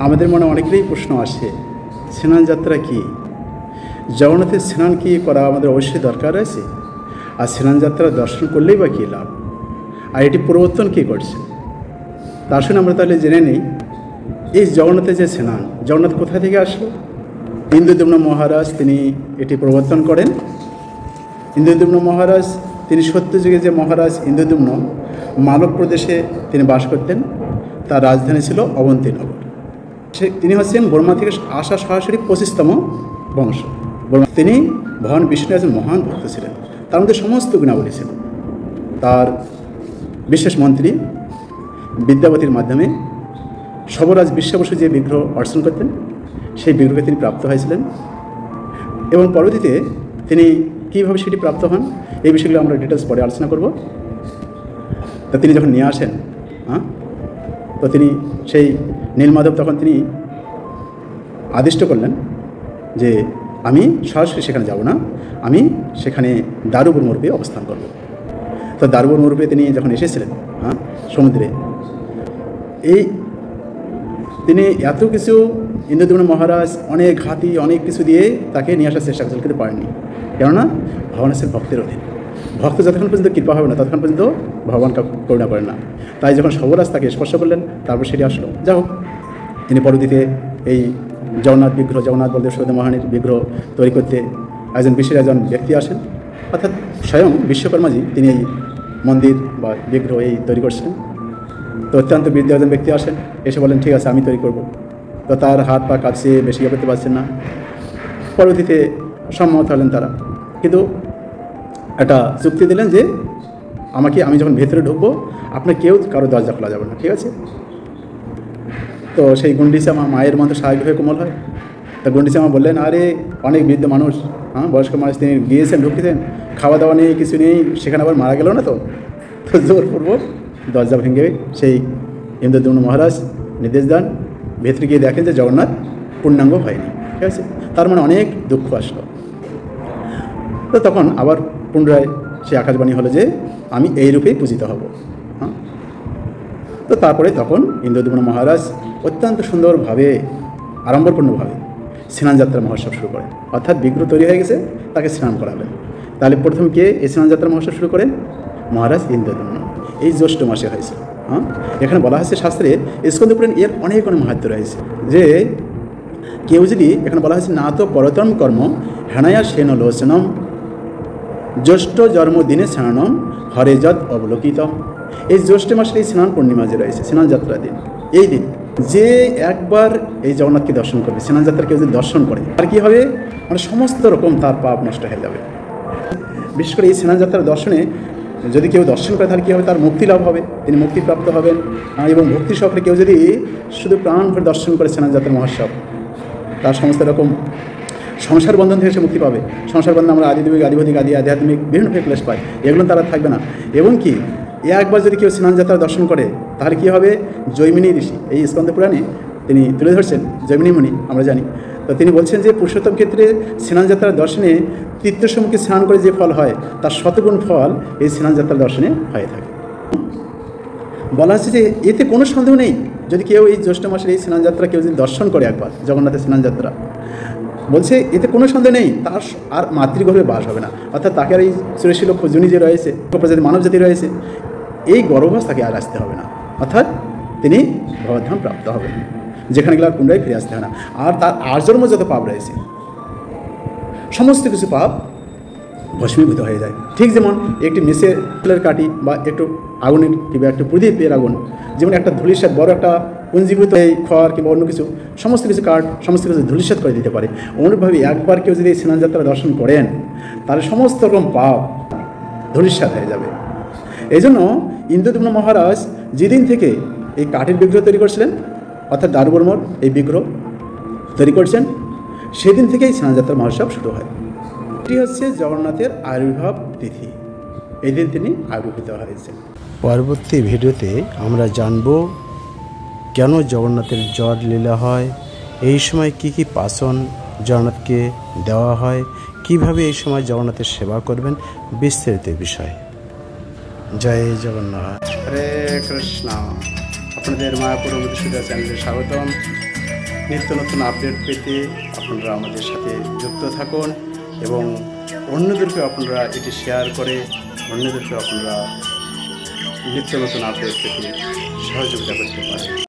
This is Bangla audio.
আমাদের মনে অনেকেরই প্রশ্ন আসে, স্নান যাত্রা কী? জগন্নাথের স্নান কি করা আমাদের অবশ্যই দরকার আছে? আর স্নান যাত্রা দর্শন করলেই বা কী লাভ? আর এটি পরিবর্তন কী করছে? তা আসুন আমরা তাহলে জেনে নিই, এই জগন্নাথের যে স্নান, জগন্নাথ কোথা থেকে আসলো? ইন্দ্রদ্যুম্ন মহারাজ তিনি এটি প্রবর্তন করেন। ইন্দ্রদ্যুম্ন মহারাজ তিনি সত্যযুগে যে মহারাজ ইন্দ্রদ্যুম্ন মালব প্রদেশে তিনি বাস করতেন। তার রাজধানী ছিল অবন্তীনগর। তিনি হচ্ছেন বর্মা থেকে আসা সরাসরি 25তম বংশ। তিনি ভগবান বিষ্ণুর একজন মহান ভক্ত ছিলেন। তার মধ্যে সমস্ত গুণাবলী ছিল। তার বিশেষ মন্ত্রী বিদ্যাবতীর মাধ্যমে সবরাজ বিশ্বাবসু যে বিগ্রহ অর্জন করতেন, সেই বিগ্রহকে তিনি প্রাপ্ত হয়েছিলেন। এবং পরবর্তীতে তিনি কীভাবে সেটি প্রাপ্ত হন, এই বিষয়গুলো আমরা ডিটেলস পরে আলোচনা করব। তা তিনি যখন নিয়ে আসেন, তো তিনি সেই নীলমাধব তখন তিনি আদিষ্ট করলেন যে আমি সরাসরি সেখানে যাব না, আমি সেখানে দারুবর্ম রূপে অবস্থান করব। তো দারুবর্ম রূপে তিনি যখন এসেছিলেন সমুদ্রে, তিনি এত কিছু ইন্দ্রদ্যুম্ন মহারাজ অনেক হাতি অনেক কিছু দিয়ে তাকে নিয়ে আসার চেষ্টা করতে কিন্তু পারেননি। কেননা ভগবান হচ্ছেন ভক্তের অধীন। ভক্ত যতক্ষণ পর্যন্ত কৃপা হবে না ততক্ষণ পর্যন্ত ভগবান করুণা করেন না। তাই যখন সবরাজ তাকে স্পর্শ করলেন, তারপর সেটি আসলো। যাই হোক, তিনি পরবর্তীতে এই জগন্নাথ বিগ্রহ, জগন্নাথ বলদেব সুভদ্রা মহারানীর বিগ্রহ তৈরি করতে বিশেষ একজন ব্যক্তি আসেন, অর্থাৎ স্বয়ং বিশ্বকর্মাজি তিনি এই মন্দির বা বিগ্রহ এই তৈরি করছেন। তো অত্যন্ত বৃদ্ধ একজন ব্যক্তি আসেন, এসে বলেন ঠিক আছে আমি তৈরি করব। তো তার হাত পা কাঁপছে, বেশি করতে পারছেন না। পরবর্তীতে সম্মত হলেন তারা, কিন্তু একটা চুক্তি দিলেন যে আমি যখন ভেতরে ঢুকবো আপনার কেউ কারো দরজা খোলা যাবে না, ঠিক আছে? তো সেই গুন্ডিচা মায়ের মতো স্বাভাবিক হয়ে কোমল হয়। তা গুন্ডিচা মা বললেন, আরে অনেক বৃদ্ধ মানুষ, বয়স্ক মানুষ, তিনি গিয়েছেন ঢুকতেছেন, খাওয়া দাওয়া নেই, কিছু নেই, সেখানে আবার মারা গেল না। তো জোরপূর্বক দরজা ভেঙে সেই ইন্দ্রদ্যুম্ন মহারাজ নির্দেশ দেন, ভেতরে গিয়ে দেখেন যে জগন্নাথ পূর্ণাঙ্গ হয়নি, ঠিক আছে? তার মানে অনেক দুঃখ আসলো। তো তখন আবার পুনরায় সে আকাশবাণী হলো যে আমি এই রূপেই পূজিত হব। তো তারপরে তখন ইন্দ্রদ্যুম্ন মহারাজ অত্যন্ত সুন্দরভাবে আড়ম্বরপূর্ণভাবে স্নানযাত্রা মহোৎসব শুরু করেন। অর্থাৎ বিগ্রহ তৈরি হয়ে গেছে, তাকে স্নান করাবেন। তাহলে প্রথম কে এই স্নানযাত্রা মহোৎসব শুরু করেন? মহারাজ ইন্দ্রদ্যুম্ন। এই জ্যৈষ্ঠ মাসে হয়েছে। এখানে বলা হয়েছে শাস্ত্রে, স্কন্দপুরাণ এর অনেক অনেক মাহাত্ম্য রয়েছে। যে কেউ যদি, এখানে বলা হয়েছে না তো পরতম কর্ম হেনায়া সেন লোচনম জ্যৈষ্ঠ জন্মদিনে স্নানম হরে যদ অবলোকিতম। এই জ্যৈষ্ঠ মাসের এই স্নান পূর্ণিমা যে রয়েছে, স্নানযাত্রা দিন, এই দিন যে একবার এই জগন্নাথকে দর্শন করবে, স্নানযাত্রা কেউ যদি দর্শন করে, আর কী হবে, মানে সমস্ত রকম তার পাপ নষ্ট হয়ে যাবে। বিশেষ করে এই স্নানযাত্রার দর্শনে যদি কেউ দর্শন করে, তাহলে কী হবে, তার মুক্তি লাভ হবে, তিনি মুক্তিপ্রাপ্ত হবেন। এবং ভক্তি সহকারে কেউ যদি শুধু প্রাণ ভরে দর্শন করে স্নানযাত্রা মহোৎসব, তার সমস্ত রকম সংসার বন্ধন থেকে সে মুক্তি পাবে। সংসার বন্ধন আমরা আদিদৈবিক, আদিভৌতিক, আধ্যাত্মিক বিভিন্ন ক্লেশ পাই, এগুলো তারা থাকবে না। এবং কি একবার যদি কেউ স্নানযাত্রা দর্শন করে, তাহলে কী হবে, জৈমিনী ঋষি এই স্কন্দ পুরাণে তিনি তুলে ধরছেন, জৈমিনী মুনি আমরা জানি। তো তিনি বলছেন যে পুরুষোত্তম ক্ষেত্রে স্নানযাত্রার দর্শনে তীর্থসমুখে স্নান করে যে ফল হয়, তার শতগুণ ফল এই স্নানযাত্রার দর্শনে হয়ে থাকে। বলা হচ্ছে যে এতে কোনো সন্দেহ নেই, যদি কেউ এই জ্যৈষ্ঠ মাসের এই স্নানযাত্রা কেউ যদি দর্শন করে একবার, জগন্নাথের স্নানযাত্রা, বলছে এতে কোনো সন্দেহ নেই তার আর মাতৃগর্ভে বাস হবে না। অর্থাৎ তাকে আর এই 84 লক্ষ জনি যে রয়েছে, প্রজাতি মানব জাতি রয়েছে, এই গর্ভবাস তাকে আর আসতে হবে না। অর্থাৎ তিনি ভগবদ্ধাম প্রাপ্ত হবেন, যেখানে গেলে আর পুনরায় ফিরে আসতে হয় না। আর তার আজন্ম যত পাপ রয়েছে, সমস্ত কিছু পাপ ভস্মীভূত হয়ে যায়। ঠিক যেমন একটি মেসের কাঠি বা একটু আগুনের কিংবা একটু প্রদীপের আগুন, যেমন একটা ধূলিসাৎ বড় একটা পুঞ্জীভূত এই খড় কিংবা অন্য কিছু, সমস্ত কিছু কাঠ সমস্ত কিছু ধূলিসাৎ করে দিতে পারে। অনুরূপভাবে একবার কেউ যদি এই স্নানযাত্রা দর্শন করেন, তাহলে সমস্ত রকম পাপ ধূলিসাৎ হয়ে যাবে। এই জন্য ইন্দ্রদ্যুম্ন মহারাজ যেদিন থেকে এই কাঠের বিগ্রহ তৈরি করছিলেন, অর্থাৎ দারুবর্মর এই বিগ্রহ তৈরি করছেন, সেদিন থেকেই স্নানযাত্রা মহোৎসব শুরু হয়। এটি হচ্ছে জগন্নাথের আবির্ভাব তিথি, এই দিন তিনি আবির্ভূত হয়েছেন। পরবর্তী ভিডিওতে আমরা জানব কেন জগন্নাথের জ্বর লীলা হয়, এই সময় কি কি পাশন জগন্নাথকে দেওয়া হয়, কিভাবে এই সময় জগন্নাথের সেবা করবেন, বিস্তারিত বিষয়। জয় জগন্নাথ। হরে কৃষ্ণ। আপনাদের মায়াপুর মধুসূদন চ্যানেলে স্বাগতম। নিত্য নতুন আপডেট পেতে আপনারা আমাদের সাথে যুক্ত থাকুন এবং অন্যদেরকে আপনারা এটি শেয়ার করে অন্যদেরকে আপনারা নিত্য নতুন আপডেট পেতে সহযোগিতা করতে পারেন।